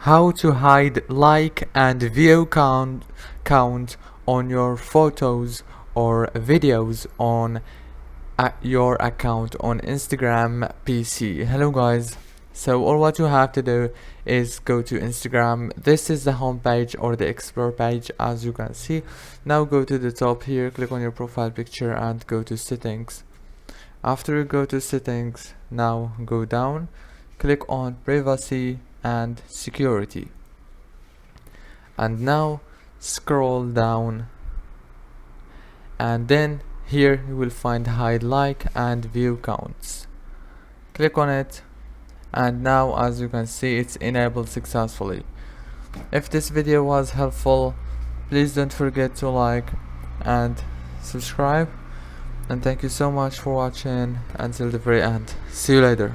how to hide like and view count on your photos or videos on your account on Instagram PC. Hello guys, so all what you have to do is go to Instagram. This is the home page or the explore page, as you can see. Now go to the top here, click on your profile picture and go to settings. After you go to settings, now go down, click on privacy and security, and now scroll down, and then here you will find hide like and view counts. Click on it, and now as you can see, it's enabled successfully. If this video was helpful, please don't forget to like and subscribe, and thank you so much for watching until the very end. See you later.